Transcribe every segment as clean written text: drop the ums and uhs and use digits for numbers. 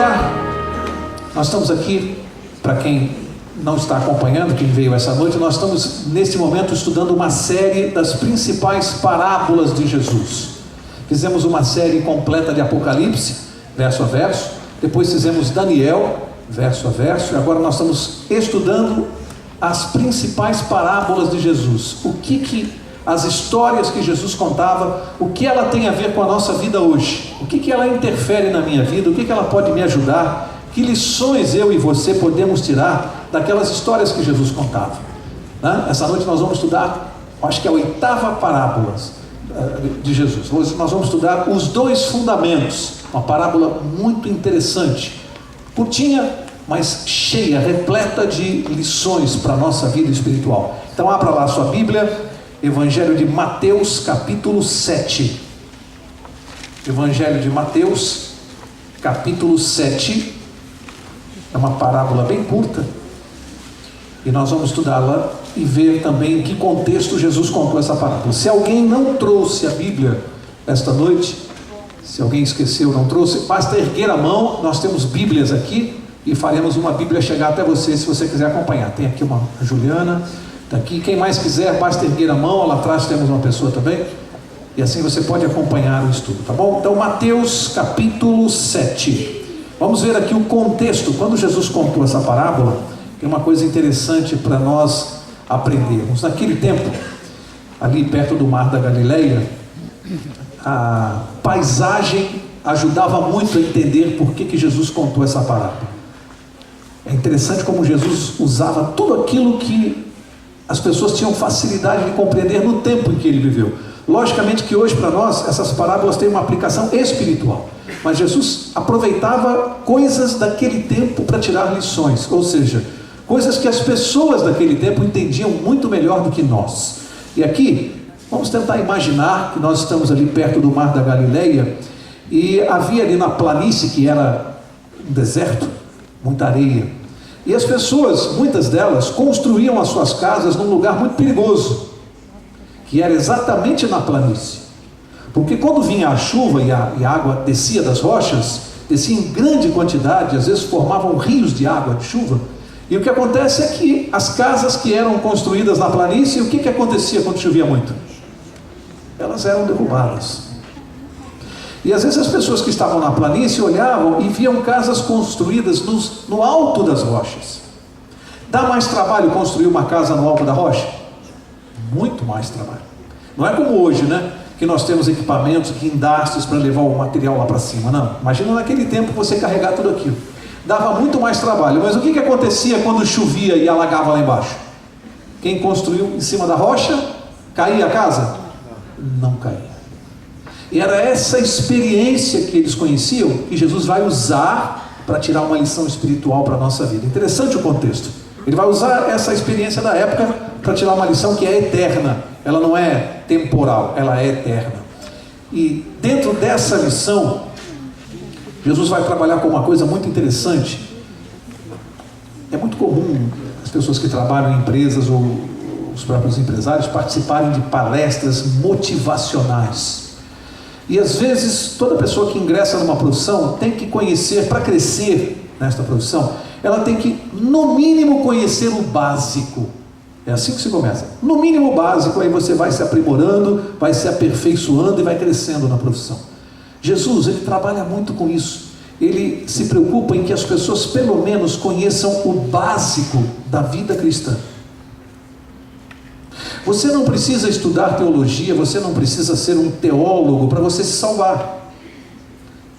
cá. Nós estamos aqui, para quem não está acompanhando, quem veio essa noite, nós estamos neste momento estudando uma série das principais parábolas de Jesus. Fizemos uma série completa de Apocalipse, verso a verso, depois fizemos Daniel, verso a verso, e agora nós estamos estudando as principais parábolas de Jesus. As histórias que Jesus contava, o que ela tem a ver com a nossa vida hoje, o que ela interfere na minha vida, o que ela pode me ajudar, que lições eu e você podemos tirar daquelas histórias que Jesus contava, né? Essa noite nós vamos estudar, acho que é a 8ª parábola de Jesus. Hoje nós vamos estudar os 2 fundamentos, uma parábola muito interessante, curtinha, mas cheia, repleta de lições para a nossa vida espiritual. Então abra lá a sua Bíblia, Evangelho de Mateus, capítulo 7. Evangelho de Mateus, capítulo 7. É uma parábola bem curta, e nós vamos estudá-la e ver também em que contexto Jesus contou essa parábola. Se alguém não trouxe a Bíblia esta noite, se alguém esqueceu, não trouxe, basta erguer a mão. Nós temos Bíblias aqui e faremos uma Bíblia chegar até você, se você quiser acompanhar. Tem aqui a Juliana, está aqui. Quem mais quiser, basta erguer a mão. Lá atrás temos uma pessoa também, e assim você pode acompanhar o estudo, tá bom? Então, Mateus capítulo 7. Vamos ver aqui o contexto. Quando Jesus contou essa parábola, tem uma coisa interessante para nós aprendermos. Naquele tempo, ali perto do mar da Galileia, a paisagem ajudava muito a entender por que Jesus contou essa parábola. É interessante como Jesus usava tudo aquilo que as pessoas tinham facilidade de compreender no tempo em que ele viveu. Logicamente que hoje para nós essas parábolas têm uma aplicação espiritual, mas Jesus aproveitava coisas daquele tempo para tirar lições, ou seja, coisas que as pessoas daquele tempo entendiam muito melhor do que nós. E aqui vamos tentar imaginar que nós estamos ali perto do mar da Galileia, e havia ali na planície, que era um deserto, muita areia, e as pessoas, muitas delas, construíam as suas casas num lugar muito perigoso, que era exatamente na planície, porque quando vinha a chuva e a água descia das rochas, descia em grande quantidade, às vezes formavam rios de água de chuva, e o que acontece é que as casas que eram construídas na planície, o que acontecia quando chovia muito? Elas eram derrubadas. E às vezes as pessoas que estavam na planície olhavam e viam casas construídas no alto das rochas. Dá mais trabalho construir uma casa no alto da rocha? Muito mais trabalho. Não é como hoje, né? Que nós temos equipamentos, guindastes para levar o material lá para cima. Não. Imagina naquele tempo você carregar tudo aquilo. Dava muito mais trabalho. Mas o que acontecia quando chovia e alagava lá embaixo? Quem construiu em cima da rocha, caía a casa? Não caía. E era essa experiência que eles conheciam que Jesus vai usar para tirar uma lição espiritual para a nossa vida. Interessante o contexto. Ele vai usar essa experiência da época para tirar uma lição que é eterna. Ela não é temporal, ela é eterna. E dentro dessa lição, Jesus vai trabalhar com uma coisa muito interessante. É muito comum as pessoas que trabalham em empresas ou os próprios empresários participarem de palestras motivacionais. E às vezes toda pessoa que ingressa numa profissão tem que conhecer, para crescer nesta profissão, ela tem que no mínimo conhecer o básico. É assim que se começa, no mínimo básico, aí você vai se aprimorando, vai se aperfeiçoando e vai crescendo na profissão. Jesus, ele trabalha muito com isso. Ele se preocupa em que as pessoas pelo menos conheçam o básico da vida cristã. Você não precisa estudar teologia, você não precisa ser um teólogo para você se salvar.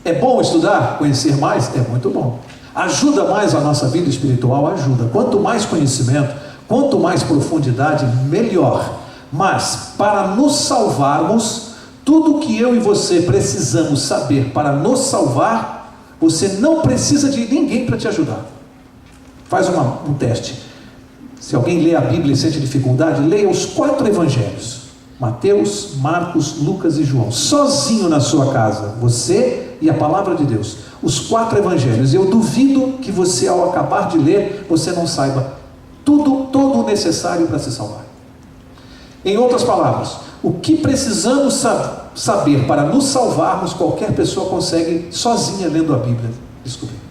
É bom estudar, conhecer mais? É muito bom. Ajuda mais a nossa vida espiritual? Ajuda. Quanto mais conhecimento, quanto mais profundidade, melhor. Mas para nos salvarmos, tudo que eu e você precisamos saber para nos salvar, você não precisa de ninguém para te ajudar. Faz um teste. Se alguém lê a Bíblia e sente dificuldade, leia os 4 evangelhos: Mateus, Marcos, Lucas e João, sozinho na sua casa, você e a palavra de Deus, os 4 evangelhos. Eu duvido que você, ao acabar de ler, você não saiba todo o necessário para se salvar. Em outras palavras, o que precisamos saber para nos salvarmos, qualquer pessoa consegue sozinha, lendo a Bíblia, descobrir.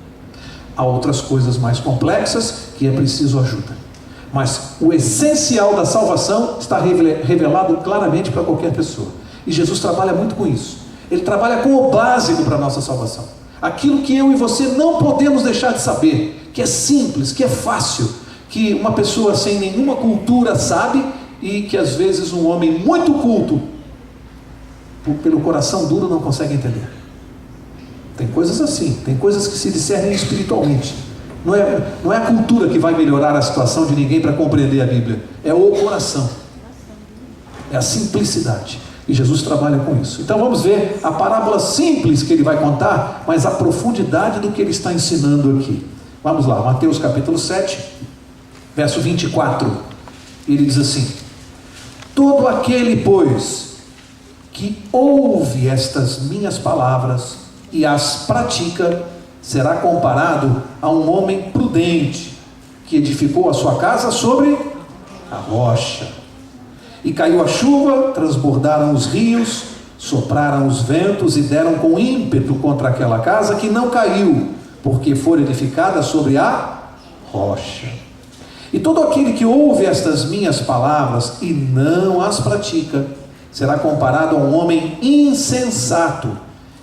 Há outras coisas mais complexas que é preciso ajuda. Mas o essencial da salvação está revelado claramente para qualquer pessoa. E Jesus trabalha muito com isso. Ele trabalha com o básico para a nossa salvação. Aquilo que eu e você não podemos deixar de saber, que é simples, que é fácil, que uma pessoa sem nenhuma cultura sabe e que às vezes um homem muito culto, pelo coração duro, não consegue entender. Tem coisas assim, tem coisas que se discernem espiritualmente. Não é a cultura que vai melhorar a situação de ninguém para compreender a Bíblia, é o coração, é a simplicidade. E Jesus trabalha com isso. Então vamos ver a parábola simples que ele vai contar, mas a profundidade do que ele está ensinando aqui. Vamos lá, Mateus capítulo 7, verso 24. Ele diz assim: todo aquele, pois, que ouve estas minhas palavras e as pratica, será comparado a um homem prudente, que edificou a sua casa sobre a rocha. E caiu a chuva, transbordaram os rios, sopraram os ventos e deram com ímpeto contra aquela casa, que não caiu, porque foi edificada sobre a rocha. E todo aquele que ouve estas minhas palavras e não as pratica, será comparado a um homem insensato,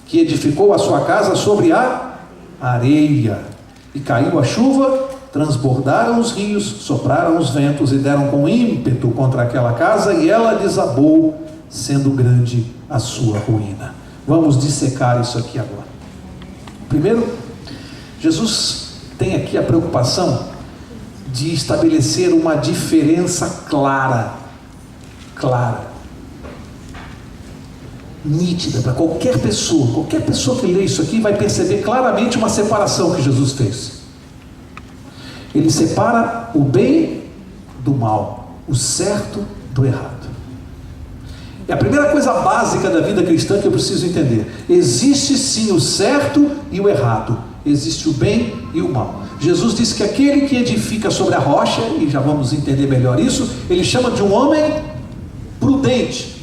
que edificou a sua casa sobre a areia. E caiu a chuva, transbordaram os rios, sopraram os ventos e deram com ímpeto contra aquela casa, e ela desabou, sendo grande a sua ruína. Vamos dissecar isso aqui agora. Primeiro, Jesus tem aqui a preocupação de estabelecer uma diferença clara, nítida, para qualquer pessoa que lê isso aqui vai perceber claramente uma separação que Jesus fez. Ele separa o bem do mal, o certo do errado. É a primeira coisa básica da vida cristã que eu preciso entender. Existe sim o certo e o errado, existe o bem e o mal. Jesus disse que aquele que edifica sobre a rocha, e já vamos entender melhor isso, ele chama de um homem prudente.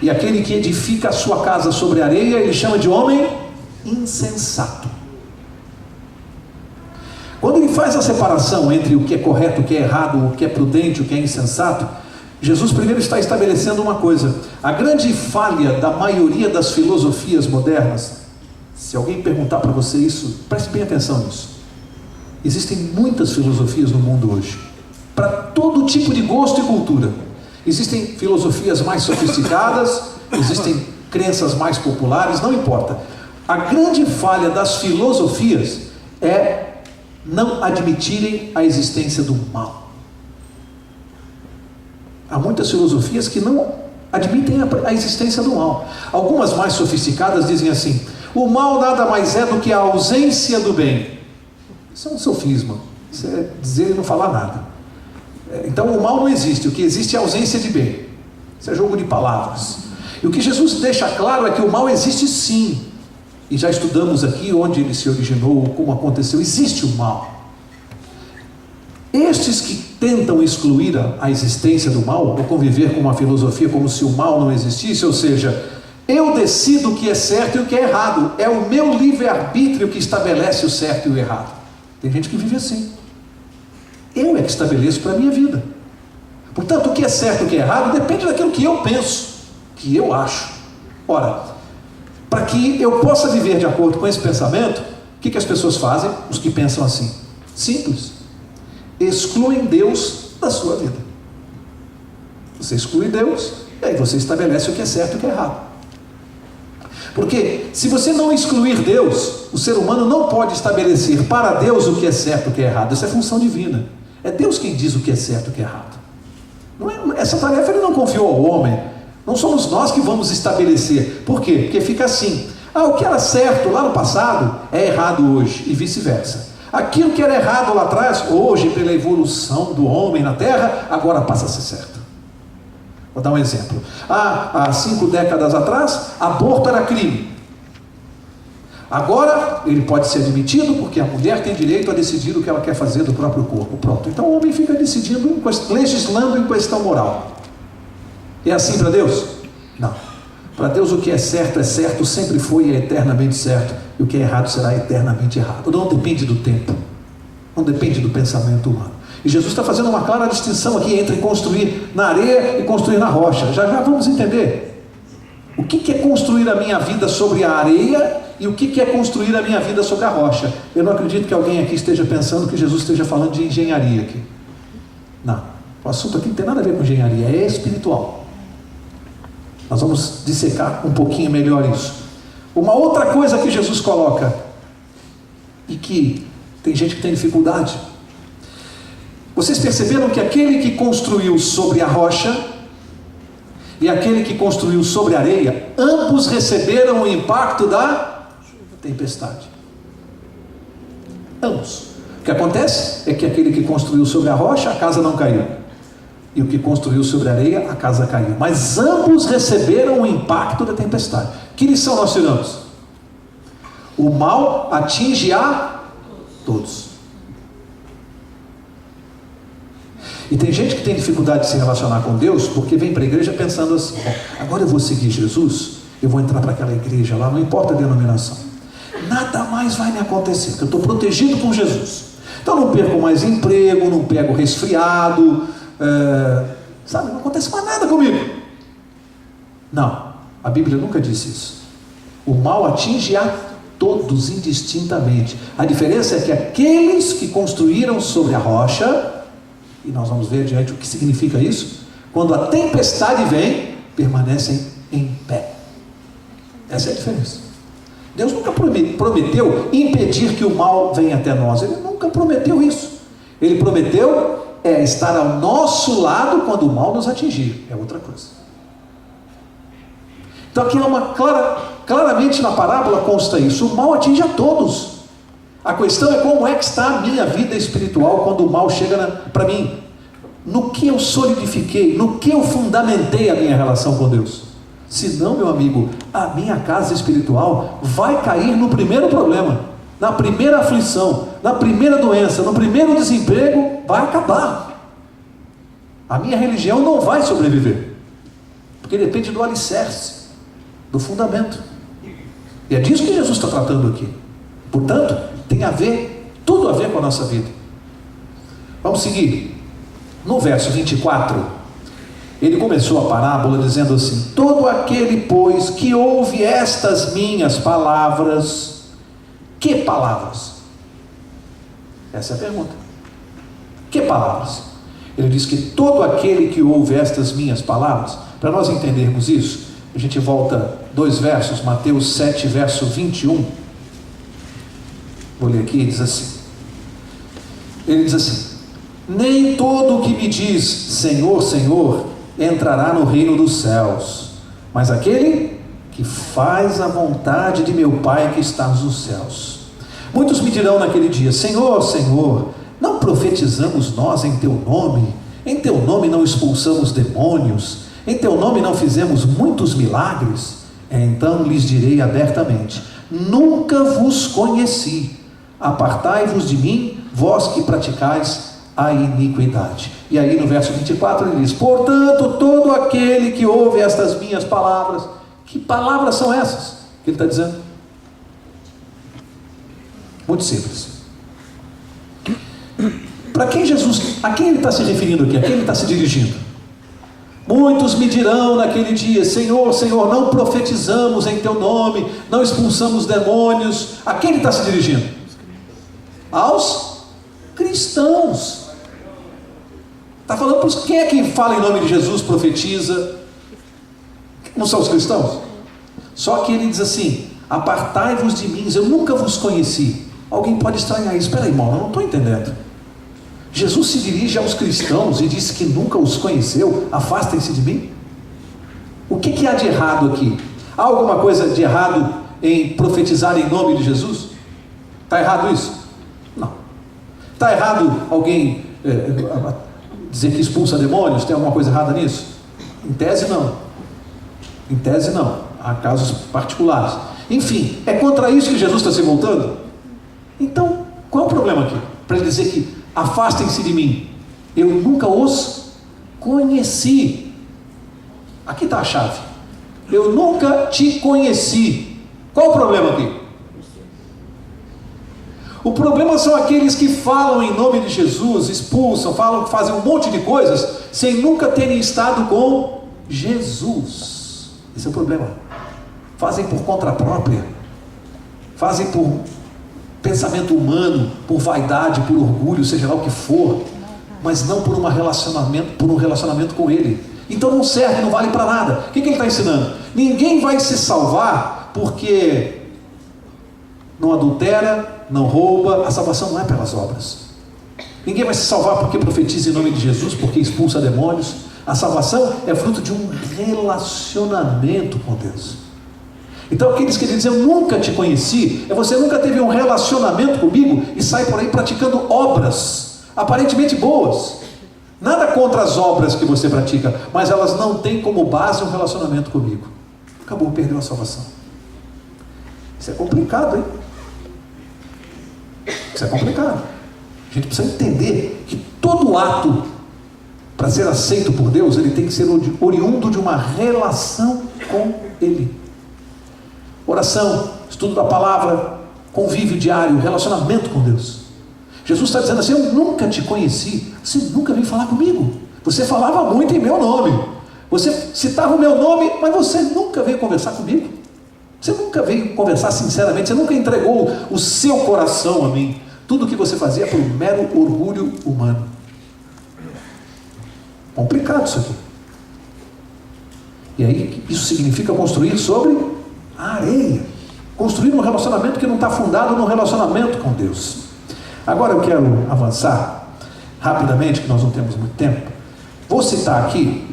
E aquele que edifica a sua casa sobre a areia, ele chama de homem insensato. Quando ele faz a separação entre o que é correto, o que é errado, o que é prudente, o que é insensato, Jesus primeiro está estabelecendo uma coisa. A grande falha da maioria das filosofias modernas, se alguém perguntar para você isso, preste bem atenção nisso. Existem muitas filosofias no mundo hoje, para todo tipo de gosto e cultura. Existem filosofias mais sofisticadas, existem crenças mais populares, não importa. A grande falha das filosofias é não admitirem a existência do mal. Há muitas filosofias que não admitem a existência do mal. Algumas mais sofisticadas dizem assim: o mal nada mais é do que a ausência do bem. Isso é um sofisma, isso é dizer e não falar nada. Então o mal não existe, o que existe é a ausência de bem. Isso é jogo de palavras. E o que Jesus deixa claro é que o mal existe sim. E já estudamos aqui onde ele se originou, como aconteceu. Existe o mal. Estes que tentam excluir a existência do mal, ou conviver com uma filosofia como se o mal não existisse, ou seja, eu decido o que é certo e o que é errado, é o meu livre-arbítrio que estabelece o certo e o errado. Tem gente que vive assim. Eu é que estabeleço para a minha vida. Portanto, o que é certo e o que é errado depende daquilo que eu penso, que eu acho. Ora, para que eu possa viver de acordo com esse pensamento, o que as pessoas fazem? Os que pensam assim. Simples. Excluem Deus da sua vida. Você exclui Deus, e aí você estabelece o que é certo e o que é errado. Porque se você não excluir Deus, o ser humano não pode estabelecer para Deus o que é certo e o que é errado. Isso é função divina. É Deus quem diz o que é certo e o que é errado. Essa tarefa ele não confiou ao homem. Não somos nós que vamos estabelecer. Por quê? Porque fica assim: o que era certo lá no passado é errado hoje, e vice-versa. Aquilo que era errado lá atrás, hoje, pela evolução do homem na terra, agora passa a ser certo. Vou dar um exemplo. Há 5 décadas atrás, aborto era crime. Agora, ele pode ser admitido porque a mulher tem direito a decidir o que ela quer fazer do próprio corpo. Pronto. Então o homem fica decidindo, legislando em questão moral. É assim para Deus? Não. Para Deus o que é certo, sempre foi e é eternamente certo, e o que é errado será eternamente errado. Não depende do tempo, não depende do pensamento humano. E Jesus está fazendo uma clara distinção aqui entre construir na areia e construir na rocha. Já vamos entender o que é construir a minha vida sobre a areia e o que é construir a minha vida sobre a rocha. Eu não acredito que alguém aqui esteja pensando que Jesus esteja falando de engenharia aqui. Não, o assunto aqui não tem nada a ver com engenharia, é espiritual. Nós vamos dissecar um pouquinho melhor isso. Uma outra coisa que Jesus coloca, e que tem gente que tem dificuldade. Vocês perceberam que aquele que construiu sobre a rocha e aquele que construiu sobre a areia, ambos receberam o impacto da tempestade. Ambos. O que acontece é que aquele que construiu sobre a rocha, a casa não caiu. E o que construiu sobre a areia, a casa caiu. Mas ambos receberam o impacto da tempestade. Que lição nós tiramos? O mal atinge a todos. E tem gente que tem dificuldade de se relacionar com Deus, porque vem para a igreja pensando assim: agora eu vou seguir Jesus, eu vou entrar para aquela igreja lá, não importa a denominação, nada mais vai me acontecer, porque eu estou protegido por Jesus. Então não perco mais emprego, não pego resfriado, sabe, não acontece mais nada comigo. Não, a Bíblia nunca disse isso. O mal atinge a todos indistintamente. A diferença é que aqueles que construíram sobre a rocha, e nós vamos ver adiante o que significa isso, quando a tempestade vem, permanecem em pé. Essa é a diferença. Deus nunca prometeu impedir que o mal venha até nós. Ele nunca prometeu isso. Ele prometeu estar ao nosso lado quando o mal nos atingir. É outra coisa. Então aqui claramente na parábola consta isso. O mal atinge a todos. A questão é como é que está a minha vida espiritual quando o mal chega para mim. No que eu solidifiquei, no que eu fundamentei a minha relação com Deus. Senão, meu amigo, a minha casa espiritual vai cair no primeiro problema, na primeira aflição, na primeira doença, no primeiro desemprego, vai acabar. A minha religião não vai sobreviver, porque depende do alicerce, do fundamento. E é disso que Jesus está tratando aqui. Portanto, tem tudo a ver com a nossa vida. Vamos seguir. No verso 24, ele começou a parábola dizendo assim: todo aquele, pois, que ouve estas minhas palavras. Que palavras? Essa é a pergunta. Que palavras? Ele diz que todo aquele que ouve estas minhas palavras. Para nós entendermos isso, a gente volta 2 versos, Mateus 7, verso 21. Vou ler aqui, ele diz assim: nem todo o que me diz Senhor, Senhor, entrará no reino dos céus, mas aquele que faz a vontade de meu Pai que está nos céus. Muitos me dirão naquele dia: Senhor, Senhor, não profetizamos nós em teu nome? Em teu nome não expulsamos demônios? Em teu nome não fizemos muitos milagres? Então lhes direi abertamente: nunca vos conheci. Apartai-vos de mim, vós que praticais a iniquidade. E aí no verso 24 ele diz: portanto, todo aquele que ouve estas minhas palavras. Que palavras são essas que ele está dizendo? Muito simples. Para quem Jesus, a quem ele está se referindo aqui? A quem ele está se dirigindo? Muitos me dirão naquele dia: Senhor, Senhor, não profetizamos em teu nome, não expulsamos demônios. A quem ele está se dirigindo? Aos cristãos. Está falando para quem é que fala em nome de Jesus, profetiza? Não são os cristãos? Só que ele diz assim: apartai-vos de mim, eu nunca vos conheci. Alguém pode estranhar isso. Espera aí, irmão, eu não estou entendendo. Jesus se dirige aos cristãos e diz que nunca os conheceu. Afastem-se de mim. O que há de errado aqui? Há alguma coisa de errado em profetizar em nome de Jesus? Está errado isso? Não. Está errado alguém dizer que expulsa demônios? Tem alguma coisa errada nisso? Em tese não. Em tese não. Há casos particulares. Enfim, é contra isso que Jesus está se voltando? Então, qual é o problema aqui? Para ele dizer que afastem-se de mim, eu nunca os conheci. Aqui está a chave. Eu nunca te conheci. Qual o problema aqui? O problema são aqueles que falam em nome de Jesus, expulsam, falam, fazem um monte de coisas, sem nunca terem estado com Jesus. Esse é o problema. Fazem por conta própria, fazem por pensamento humano, por vaidade, por orgulho, seja lá o que for, mas não por um relacionamento com Ele. Então não serve, não vale para nada. O que ele está ensinando? Ninguém vai se salvar porque não adultera, não rouba. A salvação não é pelas obras. Ninguém vai se salvar porque profetiza em nome de Jesus, porque expulsa demônios. A salvação é fruto de um relacionamento com Deus. Então aqueles que dizem, eu nunca te conheci, você nunca teve um relacionamento comigo e sai por aí praticando obras, aparentemente boas. Nada contra as obras que você pratica, mas elas não têm como base um relacionamento comigo. Acabou, perdeu a salvação. Isso é complicado, hein? Isso é complicado. A gente precisa entender que todo ato, para ser aceito por Deus, ele tem que ser oriundo de uma relação com Ele. Oração, estudo da palavra, convívio diário, relacionamento com Deus. Jesus está dizendo assim, eu nunca te conheci, você nunca veio falar comigo, você falava muito em meu nome, você citava o meu nome, mas você nunca veio conversar comigo, você nunca veio conversar sinceramente, você nunca entregou o seu coração a mim, tudo o que você fazia por um mero orgulho humano. Complicado isso aqui. E aí isso significa construir sobre a areia, construir um relacionamento que não está fundado no relacionamento com Deus. Agora eu quero avançar rapidamente, que nós não temos muito tempo. Vou citar aqui,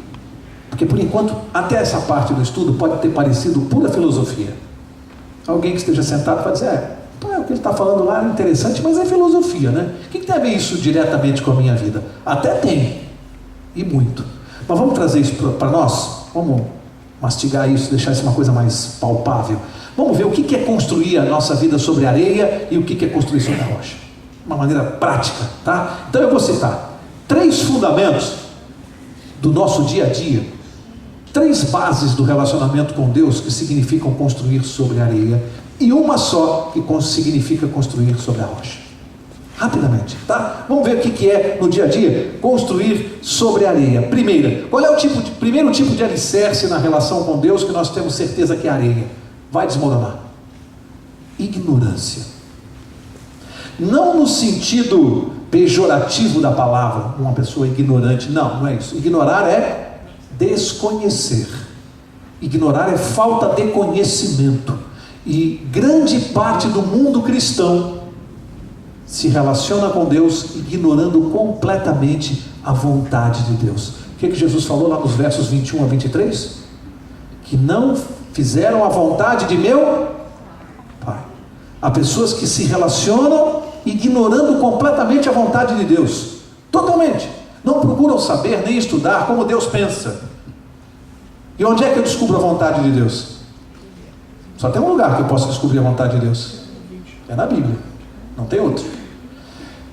porque por enquanto, até essa parte do estudo pode ter parecido pura filosofia. Alguém que esteja sentado vai dizer, o que ele está falando lá é interessante, mas é filosofia, né? O que tem a ver isso diretamente com a minha vida? Até tem, e muito. Mas vamos trazer isso para nós? Vamos mastigar isso, deixar isso uma coisa mais palpável. Vamos ver o que é construir a nossa vida sobre areia e o que é construir sobre a rocha. Uma maneira prática, tá? Então eu vou citar 3 fundamentos do nosso dia a dia, 3 bases do relacionamento com Deus que significam construir sobre a areia e uma só que significa construir sobre a rocha. Rapidamente, tá? Vamos ver o que é no dia a dia construir sobre a areia. Qual é o primeiro tipo de alicerce na relação com Deus que nós temos certeza que é areia? Vai desmoronar. Ignorância. Não no sentido pejorativo da palavra, uma pessoa ignorante, não é isso. Ignorar é desconhecer. Ignorar é falta de conhecimento. E grande parte do mundo cristão se relaciona com Deus ignorando completamente a vontade de Deus. O que Jesus falou lá nos versos 21 a 23? Que não fizeram a vontade de meu Pai. Há pessoas que se relacionam ignorando completamente a vontade de Deus, totalmente, não procuram saber nem estudar como Deus pensa. E onde é que eu descubro a vontade de Deus? Só tem um lugar que eu posso descobrir a vontade de Deus, é na Bíblia, não tem outro.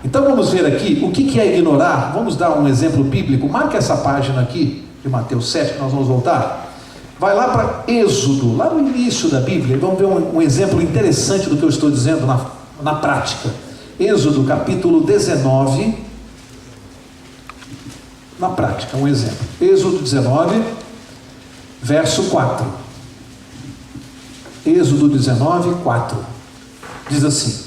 Então vamos ver aqui o que é ignorar. Vamos dar um exemplo bíblico. Marca essa página aqui de Mateus 7, que nós vamos voltar. Vai lá para Êxodo, lá no início da Bíblia, e vamos ver um exemplo interessante do que eu estou dizendo na prática. Êxodo capítulo 19, na prática, um exemplo. Êxodo 19, verso 4. Êxodo 19, 4. Diz assim: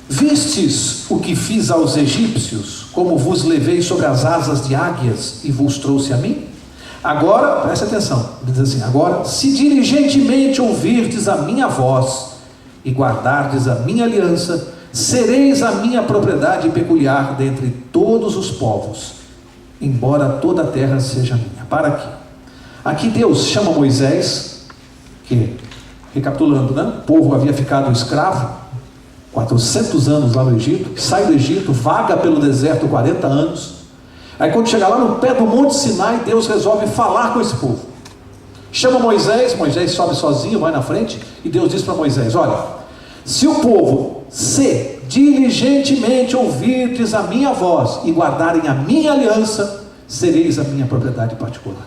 Vistes o que fiz aos egípcios, como vos levei sobre as asas de águias e vos trouxe a mim? Agora, preste atenção, diz assim: agora, se diligentemente ouvirdes a minha voz e guardardes a minha aliança, sereis a minha propriedade peculiar dentre todos os povos, embora toda a terra seja minha. Para aqui. Aqui Deus chama Moisés, que, recapitulando, né? O povo havia ficado escravo 400 anos lá no Egito, sai do Egito, vaga pelo deserto 40 anos. Aí quando chega lá no pé do Monte Sinai, Deus resolve falar com esse povo. Chama Moisés, Moisés sobe sozinho, vai na frente, e Deus diz para Moisés: olha, se o povo se diligentemente ouvirdes a minha voz e guardarem a minha aliança, sereis a minha propriedade particular.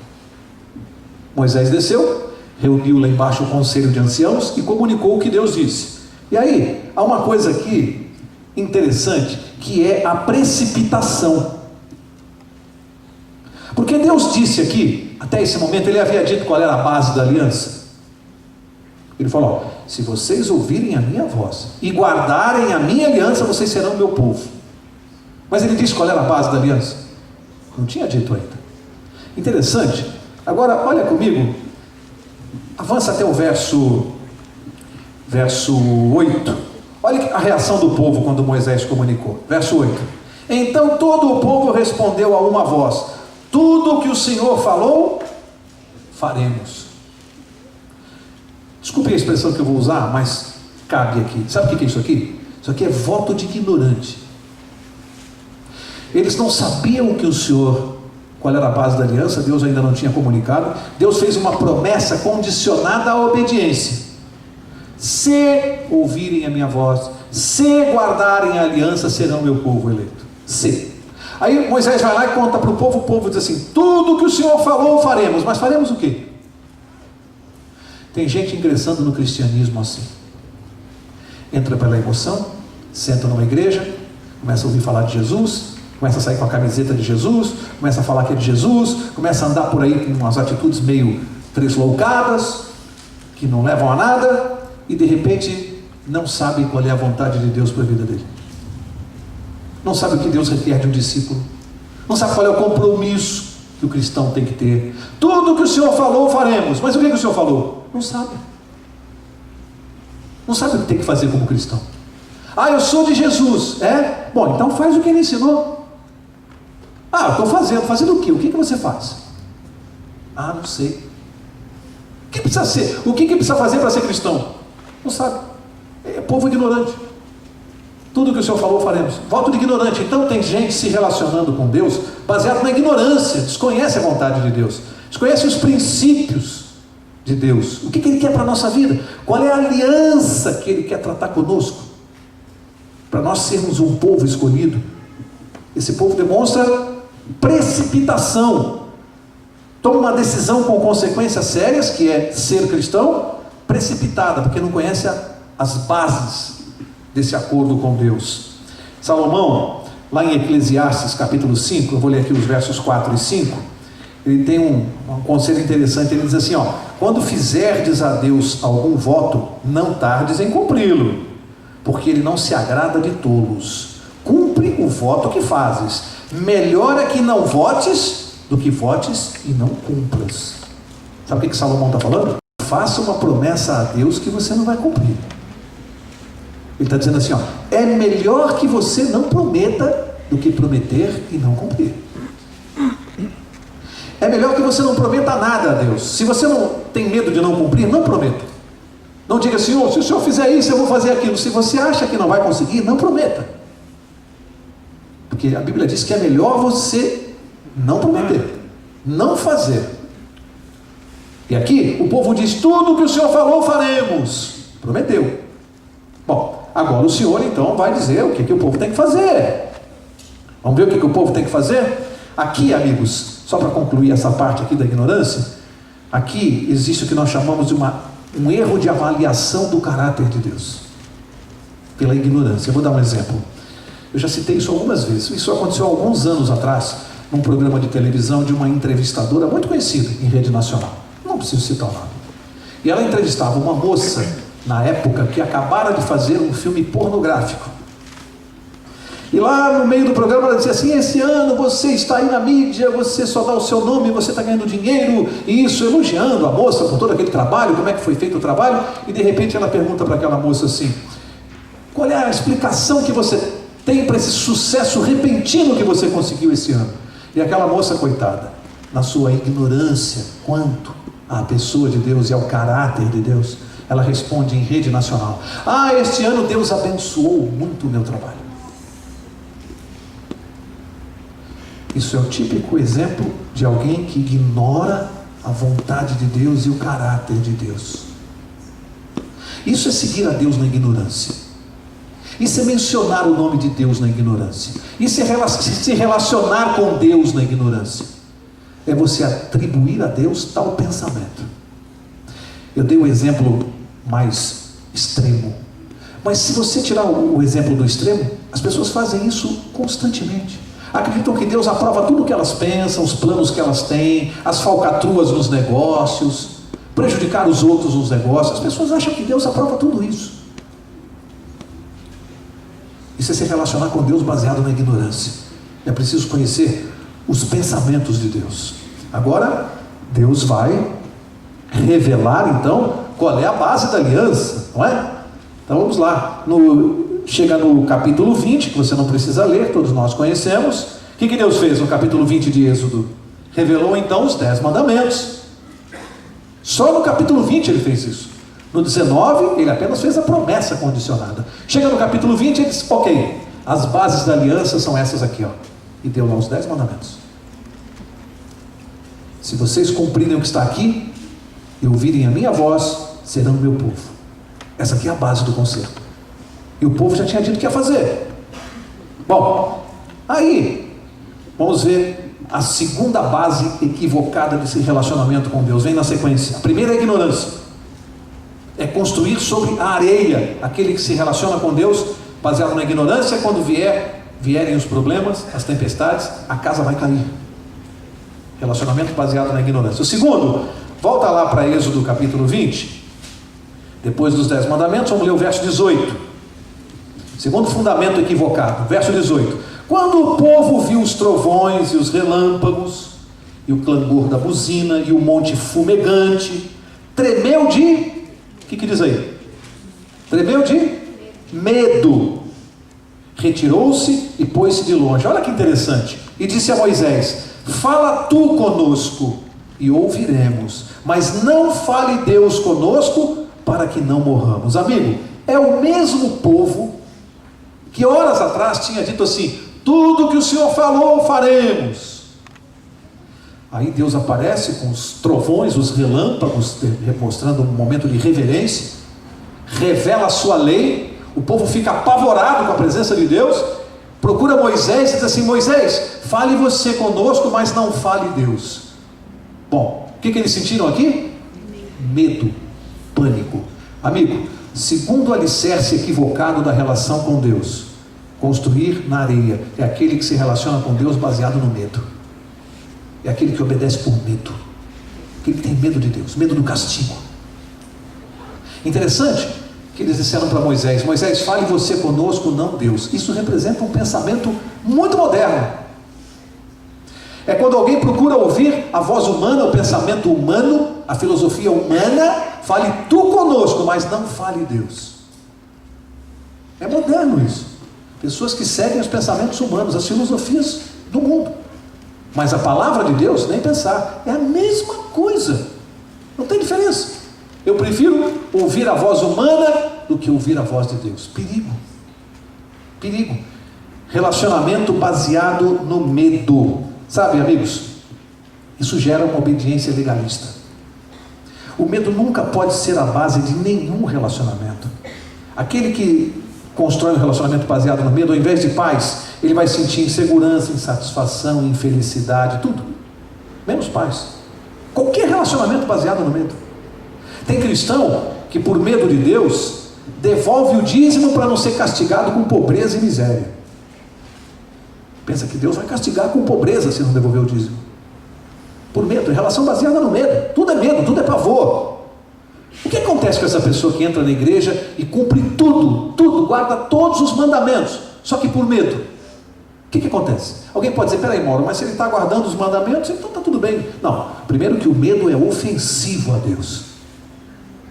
Moisés desceu, reuniu lá embaixo o conselho de anciãos e comunicou o que Deus disse. E aí, há uma coisa aqui interessante, que é a precipitação. Porque Deus disse aqui, até esse momento, ele havia dito qual era a base da aliança. Ele falou: se vocês ouvirem a minha voz e guardarem a minha aliança, vocês serão meu povo. Mas ele disse qual era a base da aliança? Não tinha dito ainda. Interessante. Agora, olha comigo, avança até o verso 8. Olha a reação do povo quando Moisés comunicou. Verso 8. Então todo o povo respondeu a uma voz: tudo o que o Senhor falou, faremos. Desculpe a expressão que eu vou usar, mas cabe aqui. Sabe o que é isso aqui? Isso aqui é voto de ignorante. Eles não sabiam que o Senhor, qual era a base da aliança, Deus ainda não tinha comunicado. Deus fez uma promessa condicionada à obediência. Se ouvirem a minha voz, se guardarem a aliança, serão meu povo eleito. Se. Aí Moisés vai lá e conta para o povo diz assim: tudo que o Senhor falou faremos. Mas faremos o quê? Tem gente ingressando no cristianismo assim. Entra pela emoção, senta numa igreja, começa a ouvir falar de Jesus, começa a sair com a camiseta de Jesus, começa a falar que é de Jesus, começa a andar por aí com umas atitudes meio tresloucadas, que não levam a nada, e de repente não sabe qual é a vontade de Deus para a vida dele. Não sabe o que Deus requer de um discípulo. Não sabe qual é o compromisso que o cristão tem que ter. Tudo que o Senhor falou, faremos. Mas o que o Senhor falou? Não sabe. Não sabe o que tem que fazer como cristão. Ah, eu sou de Jesus. É? Bom, então faz o que ele ensinou. Ah, eu estou fazendo. Fazendo o quê? O que você faz? Ah, não sei. O que precisa ser? O que precisa fazer para ser cristão? Não sabe. É povo ignorante. Tudo que o Senhor falou, faremos. Voto de ignorante. Então tem gente se relacionando com Deus baseado na ignorância, desconhece a vontade de Deus, desconhece os princípios de Deus. O que Ele quer para a nossa vida? Qual é a aliança que Ele quer tratar conosco? Para nós sermos um povo escolhido. Esse povo demonstra precipitação, toma uma decisão com consequências sérias, que é ser cristão, precipitada, porque não conhece as bases desse acordo com Deus. Salomão, lá em Eclesiastes capítulo 5, eu vou ler aqui os versos 4 e 5, ele tem um conselho interessante. Ele diz assim: quando fizerdes a Deus algum voto, não tardes em cumpri-lo, porque Ele não se agrada de tolos. Cumpre o voto que fazes. Melhor é que não votes do que votes e não cumpras. Sabe o que Salomão está falando? Faça uma promessa a Deus que você não vai cumprir. Ele está dizendo assim: é melhor que você não prometa do que prometer e não cumprir. É melhor que você não prometa nada a Deus. Se você não tem medo de não cumprir, não prometa. Não diga: Senhor, se o Senhor fizer isso, eu vou fazer aquilo. Se você acha que não vai conseguir, não prometa. Porque a Bíblia diz que é melhor você não prometer, não fazer. E aqui o povo diz: tudo que o Senhor falou, faremos. Prometeu. Bom, agora o Senhor então vai dizer o que o povo tem que fazer. Vamos ver o que o povo tem que fazer? Aqui, amigos, só para concluir essa parte aqui da ignorância, aqui existe o que nós chamamos de um erro de avaliação do caráter de Deus, pela ignorância. Eu vou dar um exemplo. Eu já citei isso algumas vezes. Isso aconteceu há alguns anos atrás, num programa de televisão de uma entrevistadora muito conhecida em rede nacional. Não preciso citar o nome. E ela entrevistava uma moça, na época, que acabara de fazer um filme pornográfico. E lá no meio do programa ela dizia assim: esse ano você está aí na mídia, você só dá o seu nome, você está ganhando dinheiro, e isso, elogiando a moça por todo aquele trabalho, como é que foi feito o trabalho. E de repente ela pergunta para aquela moça assim: qual é a explicação que você tem para esse sucesso repentino que você conseguiu esse ano? E aquela moça, coitada, na sua ignorância quanto à pessoa de Deus e ao caráter de Deus, ela responde em rede nacional: este ano Deus abençoou muito o meu trabalho. Isso é o típico exemplo de alguém que ignora a vontade de Deus e o caráter de Deus. Isso é seguir a Deus na ignorância. Isso é mencionar o nome de Deus na ignorância. Isso é se relacionar com Deus na ignorância. é você atribuir a Deus tal pensamento. Eu dei o exemplo mais extremo, mas se você tirar o exemplo do extremo, as pessoas fazem isso constantemente. Acreditam que Deus aprova tudo o que elas pensam, os planos que elas têm, as falcatruas nos negócios, prejudicar os outros nos negócios. As pessoas acham que Deus aprova tudo isso. Isso é se relacionar com Deus baseado na ignorância. É preciso conhecer os pensamentos de Deus. Agora, Deus vai revelar então qual é a base da aliança, não é? Então vamos lá, chega no capítulo 20, que você não precisa ler, todos nós conhecemos. O que Deus fez no capítulo 20 de Êxodo? Revelou então os 10 mandamentos. Só no capítulo 20 ele fez isso. No 19 ele apenas fez a promessa condicionada. Chega no capítulo 20 ele diz, ok, as bases da aliança são essas aqui, ó. E deu lá os 10 mandamentos. Se vocês cumprirem o que está aqui e ouvirem a minha voz, serão meu povo. Essa aqui é a base do concerto. E o povo já tinha dito que ia fazer. Bom, aí vamos ver a segunda base equivocada desse relacionamento com Deus. Vem na sequência. A primeira é a ignorância. É construir sobre a areia. Aquele que se relaciona com Deus baseado na ignorância, quando vierem os problemas, as tempestades, a casa vai cair. Relacionamento baseado na ignorância. O segundo, volta lá para Êxodo capítulo 20. Depois dos 10 mandamentos, vamos ler o verso 18. Segundo fundamento equivocado, verso 18. Quando o povo viu os trovões e os relâmpagos, e o clangor da buzina, e o monte fumegante, tremeu de... O que diz aí? Tremeu de medo. Retirou-se e pôs-se de longe. Olha que interessante. E disse a Moisés, fala tu conosco, e ouviremos. Mas não fale Deus conosco, para que não morramos. Amigo, é o mesmo povo que horas atrás tinha dito assim, tudo que o Senhor falou faremos. Aí Deus aparece com os trovões, os relâmpagos, mostrando um momento de reverência, revela a sua lei, o povo fica apavorado com a presença de Deus, procura Moisés e diz assim, Moisés, fale você conosco, mas não fale Deus. Bom, o que eles sentiram aqui? Medo. Pânico. Amigo, segundo alicerce equivocado da relação com Deus, construir na areia é aquele que se relaciona com Deus baseado no medo. É aquele que obedece por medo. Aquele que tem medo de Deus, medo do castigo. Interessante que eles disseram para Moisés, Moisés, fale você conosco, não Deus. Isso representa um pensamento muito moderno. É quando alguém procura ouvir a voz humana, o pensamento humano, a filosofia humana, fale tu conosco, mas não fale Deus. É moderno isso. Pessoas que seguem os pensamentos humanos, as filosofias do mundo. Mas a palavra de Deus, nem pensar. É a mesma coisa. Não tem diferença. Eu prefiro ouvir a voz humana do que ouvir a voz de Deus. Perigo. Perigo. Relacionamento baseado no medo. Sabe, amigos, isso gera uma obediência legalista. O medo nunca pode ser a base de nenhum relacionamento. Aquele que constrói um relacionamento baseado no medo, ao invés de paz, ele vai sentir insegurança, insatisfação, infelicidade, tudo. Menos paz. Qualquer relacionamento baseado no medo. Tem cristão que, por medo de Deus, devolve o dízimo para não ser castigado com pobreza e miséria. Pensa que Deus vai castigar com pobreza se não devolver o dízimo. Por medo, relação baseada no medo. Tudo é medo, tudo é pavor. O que acontece com essa pessoa que entra na igreja e cumpre tudo, guarda todos os mandamentos, só que por medo? O que acontece? Alguém pode dizer, peraí, Mauro, mas se ele está guardando os mandamentos, então está tudo bem. Não, primeiro que o medo é ofensivo a Deus.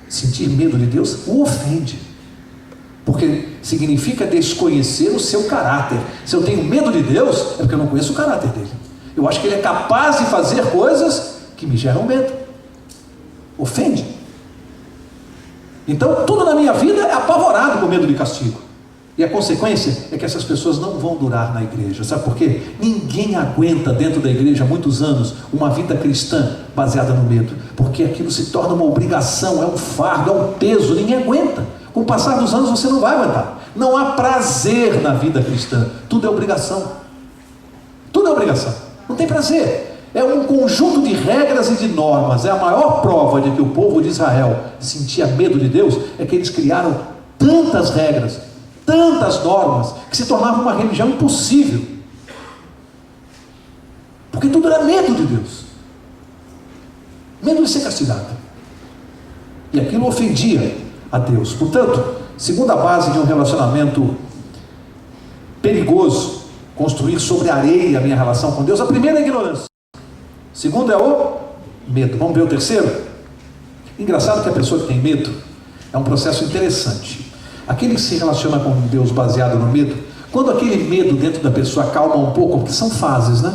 Sentir medo de Deus o ofende. Porque significa desconhecer o seu caráter. Se eu tenho medo de Deus, é porque eu não conheço o caráter dele. Eu acho que ele é capaz de fazer coisas que me geram medo. Ofende. Então tudo na minha vida é apavorado com medo de castigo. E a consequência é que essas pessoas não vão durar na igreja. Sabe por quê? Ninguém aguenta dentro da igreja há muitos anos uma vida cristã baseada no medo. Porque aquilo se torna uma obrigação, é um fardo, é um peso, ninguém aguenta. Com o passar dos anos você não vai aguentar. Não há prazer na vida cristã. Tudo é obrigação. Tudo é obrigação. Não tem prazer. É um conjunto de regras e de normas. É a maior prova de que o povo de Israel sentia medo de Deus, é que eles criaram tantas regras, tantas normas, que se tornava uma religião impossível. Porque tudo era medo de Deus. Medo de ser castigado. E aquilo ofendia a Deus. Portanto, segunda base de um relacionamento perigoso, construir sobre a areia a minha relação com Deus, a primeira é a ignorância. Segundo é o medo. Vamos ver o terceiro? Engraçado que a pessoa que tem medo é um processo interessante. Aquele que se relaciona com Deus baseado no medo, quando aquele medo dentro da pessoa calma um pouco, porque são fases, né?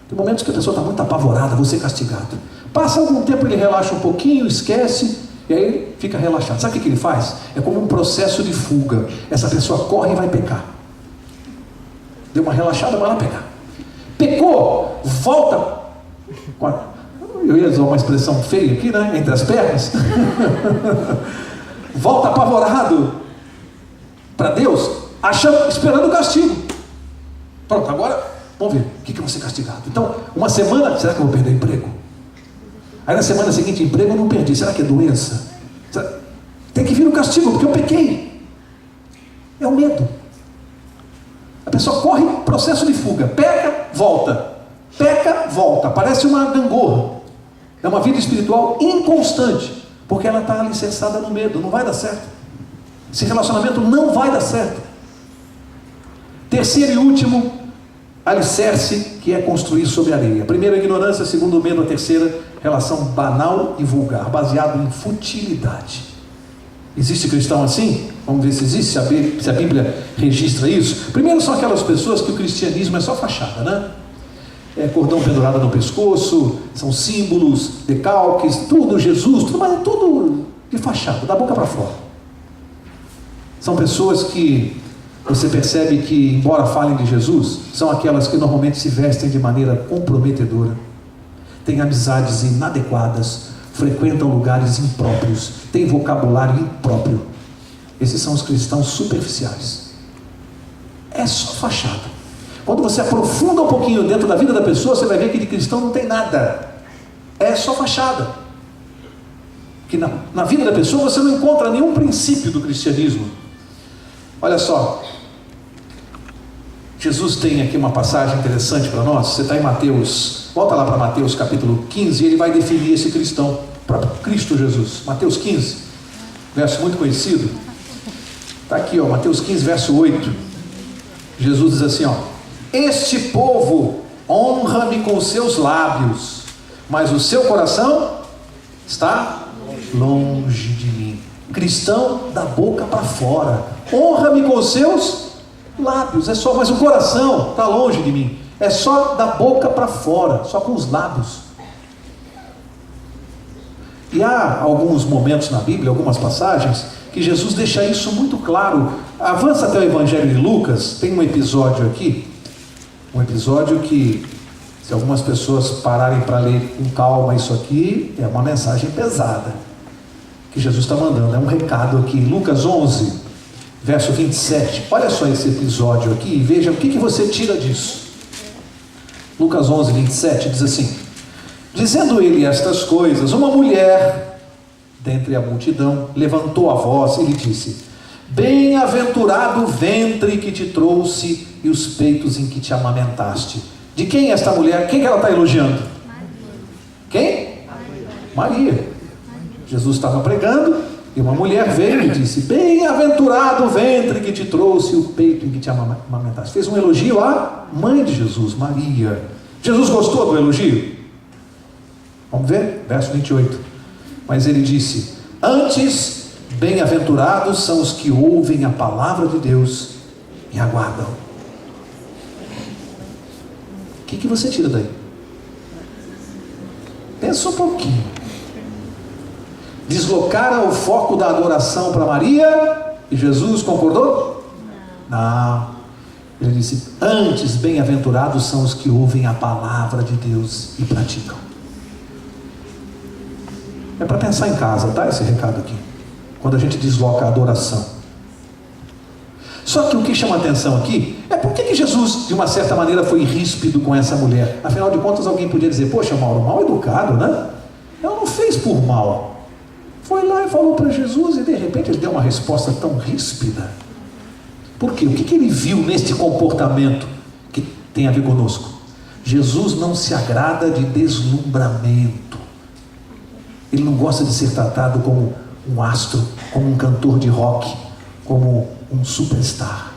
Tem momentos que a pessoa está muito apavorada, vou ser castigado. Passa algum tempo, ele relaxa um pouquinho, esquece, e aí fica relaxado. Sabe o que ele faz? É como um processo de fuga. Essa pessoa corre e vai pecar. Deu uma relaxada, vai lá pecar. Pecou, volta. Eu ia usar uma expressão feia aqui, né? Entre as pernas. Volta apavorado para Deus, esperando o castigo. Pronto, agora vamos ver o que eu vou ser castigado. Então, uma semana, será que eu vou perder o emprego? Aí na semana seguinte, emprego eu não perdi. Será que é doença? Tem que vir o castigo, porque eu pequei. É o medo. A pessoa corre processo de fuga. Peca, volta. Peca, volta. Parece uma gangorra. É uma vida espiritual inconstante, porque ela está alicerçada no medo. Não vai dar certo. Esse relacionamento não vai dar certo. Terceiro e último alicerce, que é construir sobre areia. Primeiro, a ignorância. Segundo, o medo. A terceira, relação banal e vulgar, baseado em futilidade. Existe cristão assim? Vamos ver se existe, se a Bíblia registra isso. Primeiro, são aquelas pessoas que o cristianismo é só fachada, né? É cordão pendurado no pescoço, são símbolos, decalques, tudo Jesus, tudo, mas é tudo de fachada, da boca para fora. São pessoas que você percebe que, embora falem de Jesus, são aquelas que normalmente se vestem de maneira comprometedora, têm amizades inadequadas, frequentam lugares impróprios, têm vocabulário impróprio. Esses são os cristãos superficiais. É só fachada. Quando você aprofunda um pouquinho dentro da vida da pessoa, você vai ver que de cristão não tem nada. É só fachada. Que na vida da pessoa você não encontra nenhum princípio do cristianismo. Olha só, Jesus tem aqui uma passagem interessante para nós. Você está em Mateus, volta lá para Mateus capítulo 15, e ele vai definir esse cristão, para Cristo Jesus. Mateus 15, verso muito conhecido. Está aqui, ó, Mateus 15, verso 8. Jesus diz assim, ó: este povo honra-me com seus lábios, mas o seu coração está longe de mim. Cristão da boca para fora. Honra-me com os seus lábios, é só, mas o coração está longe de mim. É só da boca para fora, só com os lábios. E há alguns momentos na Bíblia, algumas passagens, que Jesus deixa isso muito claro. Avança até o Evangelho de Lucas, tem um episódio aqui, um episódio que, se algumas pessoas pararem para ler com calma isso aqui, é uma mensagem pesada, que Jesus está mandando, é um recado aqui. Lucas 11, verso 27, olha só esse episódio aqui e veja o que você tira disso. Lucas 11, 27 diz assim: dizendo ele estas coisas, uma mulher dentre a multidão levantou a voz e lhe disse: bem-aventurado o ventre que te trouxe e os peitos em que te amamentaste. De quem é esta mulher? Quem que ela está elogiando? Quem? Maria. Jesus estava pregando e uma mulher veio e disse: bem-aventurado o ventre que te trouxe e o peito em que te amamentaste. Fez um elogio à mãe de Jesus, Maria. Jesus gostou do elogio? Vamos ver? Verso 28. Mas ele disse: antes, bem-aventurados são os que ouvem a palavra de Deus e aguardam. O que você tira daí? Pensa um pouquinho. Deslocaram o foco da adoração para Maria e Jesus concordou? Não. Ele disse: antes, bem-aventurados são os que ouvem a palavra de Deus e praticam. É para pensar em casa, tá? Esse recado aqui. Quando a gente desloca a adoração. Só que o que chama a atenção aqui é por que Jesus, de uma certa maneira, foi ríspido com essa mulher. Afinal de contas, alguém podia dizer: poxa, Mauro, mal educado, né? Ela não fez por mal. Foi lá e falou para Jesus e de repente ele deu uma resposta tão ríspida. Por quê? O que ele viu neste comportamento que tem a ver conosco? Jesus não se agrada de deslumbramento. Ele não gosta de ser tratado como um astro, como um cantor de rock, como um superstar.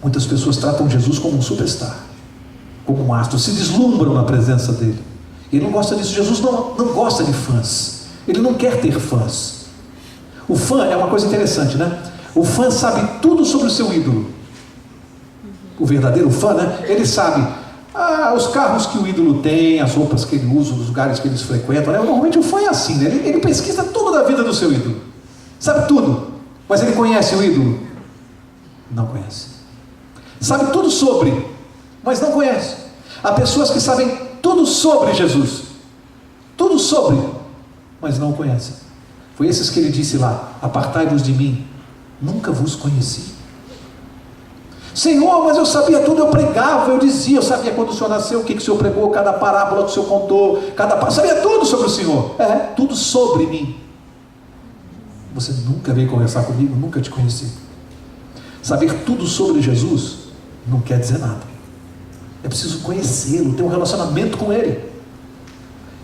Muitas pessoas tratam Jesus como um superstar, como um astro, se deslumbram na presença dele. Ele não gosta disso. Jesus não gosta de fãs. Ele não quer ter fãs. O fã é uma coisa interessante, né? O fã sabe tudo sobre o seu ídolo. O verdadeiro fã, né? Ele sabe os carros que o ídolo tem, as roupas que ele usa, os lugares que eles frequentam, né? Normalmente o fã é assim, né? Ele pesquisa tudo da vida do seu ídolo. Sabe tudo. Mas ele conhece o ídolo? Não conhece. Sabe tudo sobre, mas não conhece. Há pessoas que sabem tudo sobre Jesus. Tudo sobre, mas não o conhecem. Foi esses que ele disse lá: apartai-vos de mim, nunca vos conheci. Senhor, mas eu sabia tudo, eu pregava, eu dizia, eu sabia quando o Senhor nasceu, o que o Senhor pregou, cada parábola que o Senhor contou, sabia tudo sobre o Senhor. Tudo sobre mim. Você nunca veio conversar comigo, nunca te conheci. Saber tudo sobre Jesus não quer dizer nada. É preciso conhecê-lo, ter um relacionamento com ele.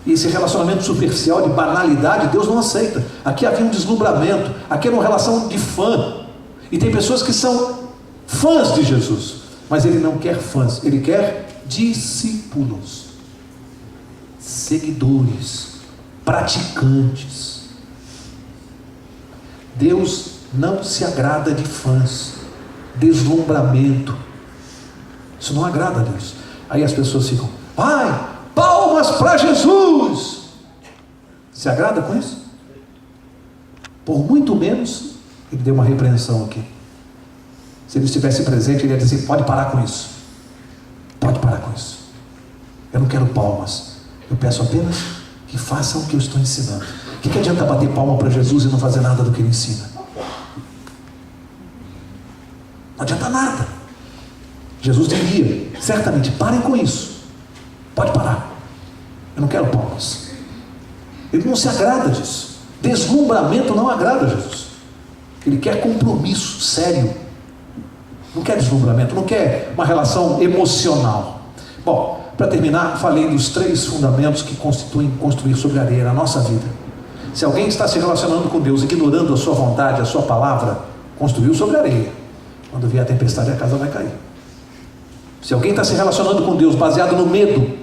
E esse relacionamento superficial, de banalidade, Deus não aceita. Aqui havia um deslumbramento, aqui era uma relação de fã. E tem pessoas que são fãs de Jesus, mas ele não quer fãs, ele quer discípulos, seguidores, praticantes. Deus não se agrada de fãs, deslumbramento. Isso não agrada a Deus. Aí as pessoas ficam: pai, palmas para Jesus. Se agrada com isso? Por muito menos ele deu uma repreensão aqui. Se ele estivesse presente, ele ia dizer: pode parar com isso, pode parar com isso. Eu não quero palmas, eu peço apenas que façam o que eu estou ensinando. O que adianta bater palma para Jesus e não fazer nada do que ele ensina? Não adianta nada. Jesus diria certamente: parem com isso, pode parar, eu não quero palmas. Ele não se agrada disso. Deslumbramento não agrada a Jesus. Ele quer compromisso sério. Não quer deslumbramento, não quer uma relação emocional. Bom, para terminar, falei dos 3 fundamentos que constituem construir sobre a areia na nossa vida. Se alguém está se relacionando com Deus, ignorando a sua vontade, a sua palavra, construiu sobre a areia. Quando vier a tempestade, a casa vai cair. Se alguém está se relacionando com Deus baseado no medo,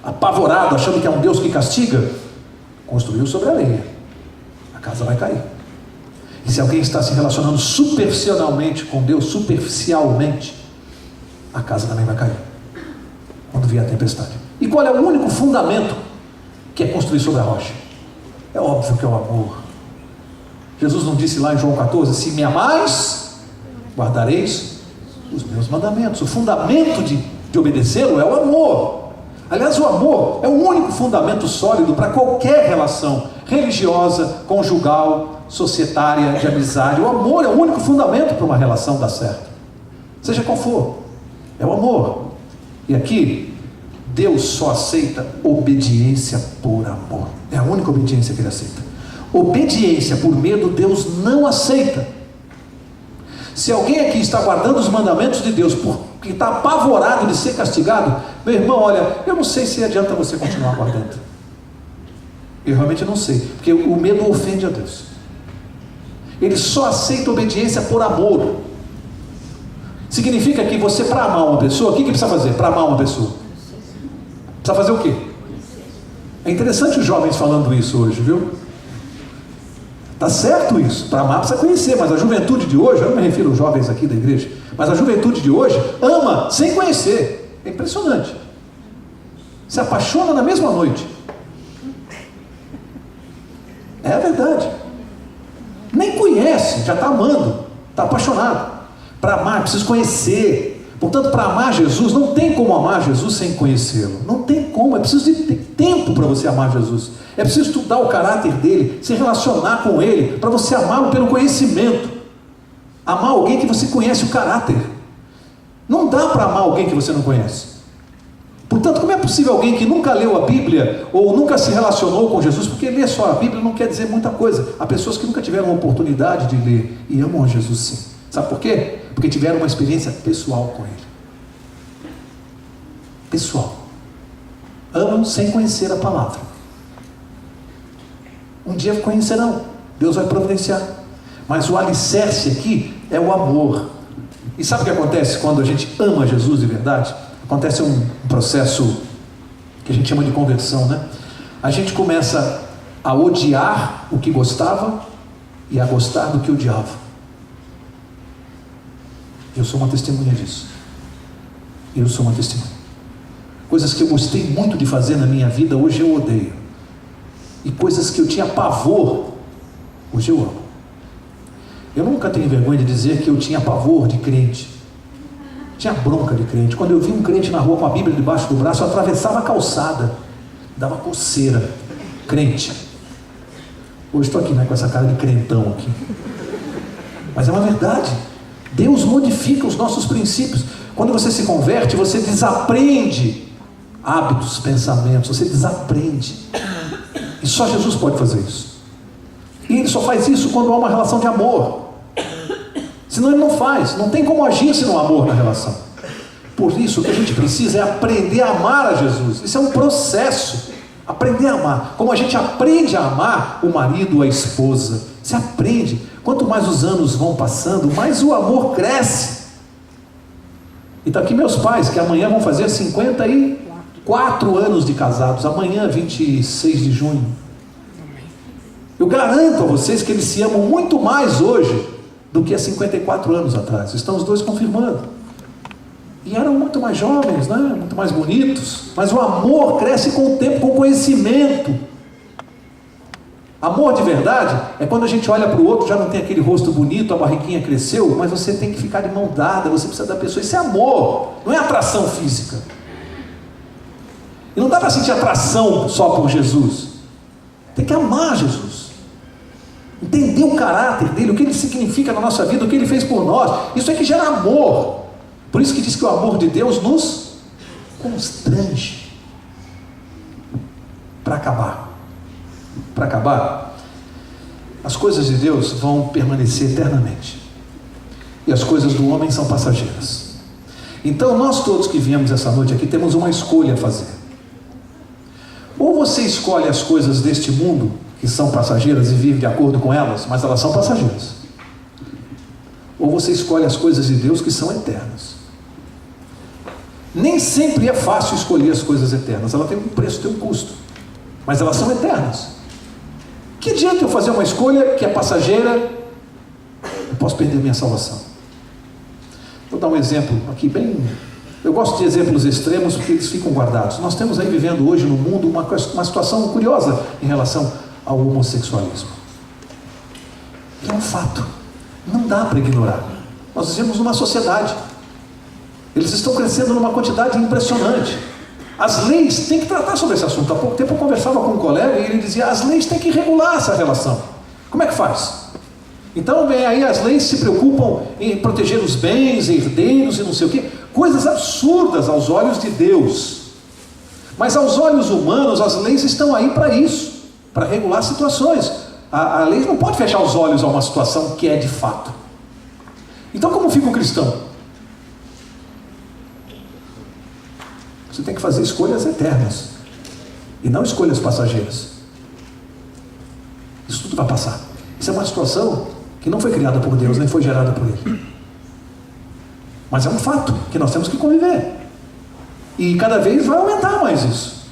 apavorado, achando que é um Deus que castiga, construiu sobre a areia. A casa vai cair. E se alguém está se relacionando superficialmente com Deus, superficialmente, a casa também vai cair quando vier a tempestade. E qual é o único fundamento que é construir sobre a rocha? É óbvio que é o amor. Jesus não disse lá em João 14: se me amais, guardareis os meus mandamentos. O fundamento de obedecê-lo é o amor. Aliás, o amor é o único fundamento sólido para qualquer relação religiosa, conjugal, societária, de amizade. O amor é o único fundamento para uma relação dar certo, seja qual for. É o amor. E aqui Deus só aceita obediência por amor. É a única obediência que ele aceita. Obediência por medo, Deus não aceita. Se alguém aqui está guardando os mandamentos de Deus porque está apavorado de ser castigado, meu irmão, olha, eu não sei se adianta você continuar guardando. Eu realmente não sei, porque o medo ofende a Deus. Ele só aceita obediência por amor. Significa que você, para amar uma pessoa, o que precisa fazer para amar uma pessoa? Precisa fazer o quê? É interessante os jovens falando isso hoje, viu? Tá certo isso, para amar precisa conhecer, mas a juventude de hoje, eu não me refiro aos jovens aqui da igreja, mas a juventude de hoje ama sem conhecer. É impressionante. Se apaixona na mesma noite. É a verdade. Nem conhece, já está amando, está apaixonado. Para amar, precisa conhecer. Portanto, para amar Jesus, não tem como amar Jesus sem conhecê-lo. Não tem como, é preciso de tempo para você amar Jesus. É preciso estudar o caráter dele, se relacionar com ele, para você amá-lo pelo conhecimento. Amar alguém que você conhece o caráter. Não dá para amar alguém que você não conhece. Portanto, como é possível alguém que nunca leu a Bíblia ou nunca se relacionou com Jesus, porque ler só a Bíblia não quer dizer muita coisa. Há pessoas que nunca tiveram a oportunidade de ler e amam a Jesus sim. Sabe por quê? Porque tiveram uma experiência pessoal com Ele. Pessoal. Amam sem conhecer a palavra. Um dia conhecerão. Deus vai providenciar. Mas o alicerce aqui é o amor. E sabe o que acontece quando a gente ama Jesus de verdade? Acontece um processo que a gente chama de conversão, né? A gente começa a odiar o que gostava e a gostar do que odiava. Eu sou uma testemunha disso. Eu sou uma testemunha. Coisas que eu gostei muito de fazer na minha vida, hoje eu odeio. E coisas que eu tinha pavor, hoje eu amo. Eu nunca tenho vergonha de dizer que eu tinha pavor de crente. Tinha bronca de crente. Quando eu vi um crente na rua com a Bíblia debaixo do braço, eu atravessava a calçada, dava coceira. Crente. Hoje estou aqui, né, com essa cara de crentão aqui. Mas é uma verdade. Deus modifica os nossos princípios. Quando você se converte, você desaprende hábitos, pensamentos, você desaprende. E só Jesus pode fazer isso. E Ele só faz isso quando há uma relação de amor. Senão Ele não faz. Não tem como agir se não há amor na relação. Por isso, o que a gente precisa é aprender a amar a Jesus. Isso é um processo. Aprender a amar. Como a gente aprende a amar o marido, a esposa. Você aprende. Quanto mais os anos vão passando, mais o amor cresce. E está aqui meus pais, que amanhã vão fazer 54 anos de casados. Amanhã, 26 de junho. Eu garanto a vocês que eles se amam muito mais hoje do que há 54 anos atrás. Estão os dois confirmando. E eram muito mais jovens, né? Muito mais bonitos. Mas o amor cresce com o tempo, com o conhecimento. Amor de verdade é quando a gente olha para o outro, já não tem aquele rosto bonito, a barriguinha cresceu, mas você tem que ficar de mão dada, você precisa da pessoa. Isso é amor, não é atração física. E não dá para sentir atração só por Jesus. Tem que amar Jesus. Entender o caráter dele, o que ele significa na nossa vida, o que ele fez por nós. Isso é que gera amor. Por isso que diz que o amor de Deus nos constrange. Para acabar, as coisas de Deus vão permanecer eternamente. E as coisas do homem são passageiras. Então nós todos que viemos essa noite aqui temos uma escolha a fazer. Ou você escolhe as coisas deste mundo, que são passageiras e vive de acordo com elas, mas elas são passageiras. Ou você escolhe as coisas de Deus que são eternas. Nem sempre é fácil escolher as coisas eternas. Ela tem um preço, tem um custo. Mas elas são eternas. Que adianta eu fazer uma escolha que é passageira? Eu posso perder minha salvação. Vou dar um exemplo aqui bem... Eu gosto de exemplos extremos porque eles ficam guardados. Nós temos aí vivendo hoje no mundo uma situação curiosa em relação ao homossexualismo. É um fato. Não dá para ignorar. Nós vivemos numa sociedade. Eles estão crescendo numa quantidade impressionante. As leis têm que tratar sobre esse assunto. Há pouco tempo eu conversava com um colega e ele dizia: as leis têm que regular essa relação. Como é que faz? Então vem aí as leis se preocupam em proteger os bens, herdeiros e não sei o quê. Coisas absurdas aos olhos de Deus. Mas aos olhos humanos as leis estão aí para isso, para regular situações. A lei não pode fechar os olhos a uma situação que é de fato. Então como fica o cristão? Você tem que fazer escolhas eternas e não escolhas passageiras. Isso tudo vai passar. Isso é uma situação que não foi criada por Deus, nem foi gerada por Ele. Mas é um fato que nós temos que conviver. E cada vez vai aumentar mais isso.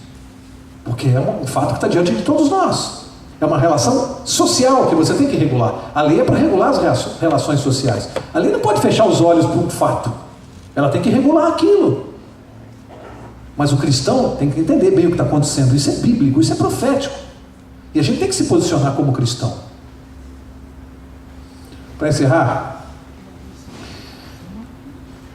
Porque é um fato que está diante de todos nós. É uma relação social que você tem que regular. A lei é para regular as relações sociais. A lei não pode fechar os olhos para um fato. Ela tem que regular aquilo. Mas o cristão tem que entender bem o que está acontecendo. Isso é bíblico, isso é profético. E a gente tem que se posicionar como cristão. Para encerrar,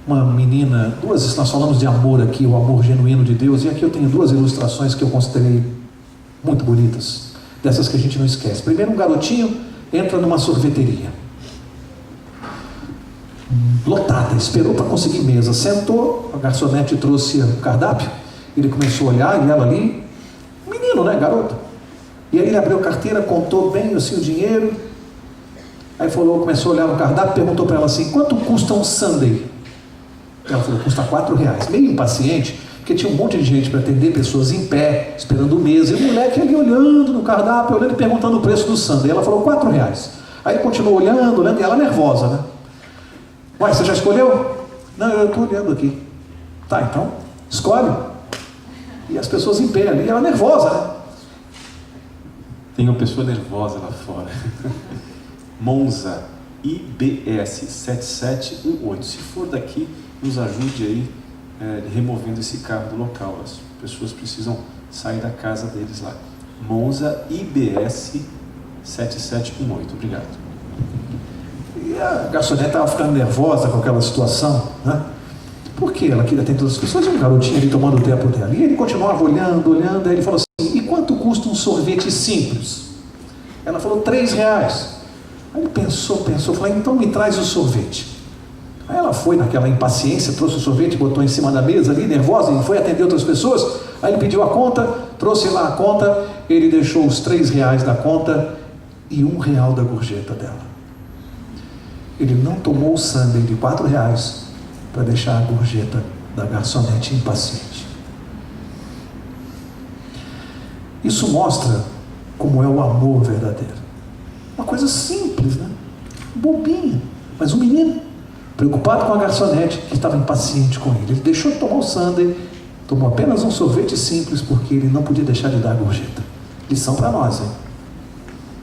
uma menina, nós falamos de amor aqui, o amor genuíno de Deus, e aqui eu tenho duas ilustrações que eu considerei muito bonitas, dessas que a gente não esquece. Primeiro, um garotinho entra numa sorveteria. lotada, esperou para conseguir mesa, sentou, a garçonete trouxe o cardápio, ele começou a olhar, e ela ali, menino, né, garoto? E aí ele abriu a carteira, contou bem assim o dinheiro, aí começou a olhar no cardápio, perguntou para ela assim, quanto custa um sundae? Ela falou, custa R$4, meio impaciente, porque tinha um monte de gente para atender, pessoas em pé, esperando mesa, e o moleque ali olhando no cardápio, olhando e perguntando o preço do sundae, ela falou R$4, aí ele continuou olhando, e ela nervosa, né? Uai, você já escolheu? Não, eu estou olhando aqui. Tá, então, escolhe. E as pessoas em pé ali, ela nervosa, né? Tem uma pessoa nervosa lá fora. Monza IBS 7718. Se for daqui, nos ajude aí removendo esse carro do local. As pessoas precisam sair da casa deles lá. Monza IBS 7718. Obrigado. E a garçonete estava ficando nervosa com aquela situação, né? Porque ela queria atender as pessoas, e um garotinho ali tomando o tempo dela. E ele continuava olhando, aí ele falou assim, e quanto custa um sorvete simples? Ela falou, R$3. Aí ele pensou, falou, então me traz o sorvete. Aí ela foi naquela impaciência, trouxe o sorvete, botou em cima da mesa ali, nervosa, e foi atender outras pessoas. Aí ele pediu a conta, trouxe lá a conta, ele deixou os R$3 da conta e R$1 da gorjeta dela. Ele não tomou o sundae de R$4 para deixar a gorjeta da garçonete impaciente. Isso mostra como é o amor verdadeiro. Uma coisa simples, né? Bobinha. Mas um menino, preocupado com a garçonete, que estava impaciente com ele. Ele deixou de tomar o sundae, tomou apenas um sorvete simples, porque ele não podia deixar de dar a gorjeta. Lição para nós, hein?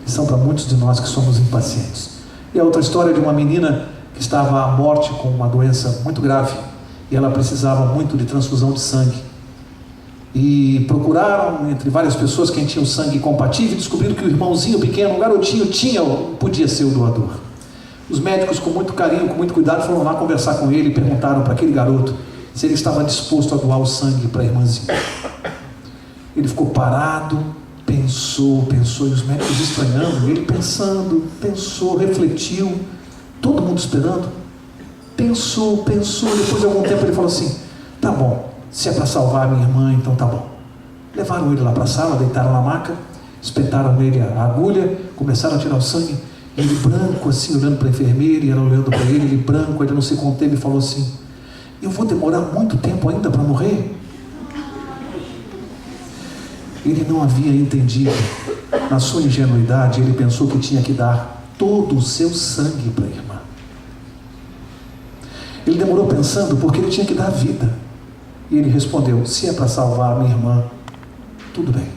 Lição para muitos de nós que somos impacientes. E a outra história de uma menina que estava à morte com uma doença muito grave e ela precisava muito de transfusão de sangue. E procuraram entre várias pessoas quem tinha o sangue compatível e descobriram que o irmãozinho pequeno, um garotinho, podia ser o doador. Os médicos, com muito carinho, com muito cuidado, foram lá conversar com ele e perguntaram para aquele garoto se ele estava disposto a doar o sangue para a irmãzinha. Ele ficou parado, pensou, e os médicos estranhando, ele pensou, refletiu, todo mundo esperando, pensou, depois de algum tempo ele falou assim, tá bom, se é para salvar a minha irmã, então tá bom. Levaram ele lá para a sala, deitaram na maca, espetaram nele a agulha, começaram a tirar o sangue, ele branco assim, olhando para a enfermeira, e ela olhando para ele branco, ele não se conteve e falou assim, eu vou demorar muito tempo ainda para morrer? Ele não havia entendido, na sua ingenuidade, ele pensou que tinha que dar todo o seu sangue para a irmã. Ele demorou pensando porque ele tinha que dar vida. E ele respondeu, se é para salvar a minha irmã, tudo bem.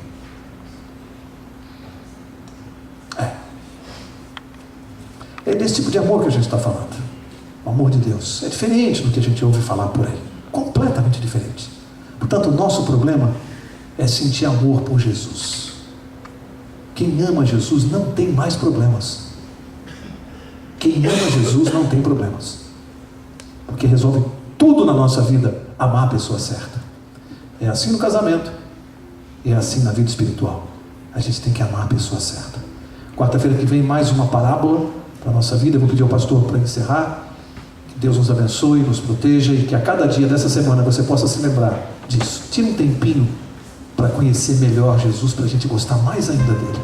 É desse tipo de amor que a gente está falando. O amor de Deus é diferente do que a gente ouve falar por aí. Completamente diferente. Portanto, o nosso problema é sentir amor por Jesus. Quem ama Jesus não tem mais problemas. Quem ama Jesus não tem problemas. Porque resolve tudo na nossa vida amar a pessoa certa. É assim no casamento. É assim na vida espiritual. A gente tem que amar a pessoa certa. Quarta-feira que vem mais uma parábola para a nossa vida. Eu vou pedir ao pastor para encerrar. Que Deus nos abençoe, nos proteja e que a cada dia dessa semana você possa se lembrar disso. Tire um tempinho para conhecer melhor Jesus, para a gente gostar mais ainda dele.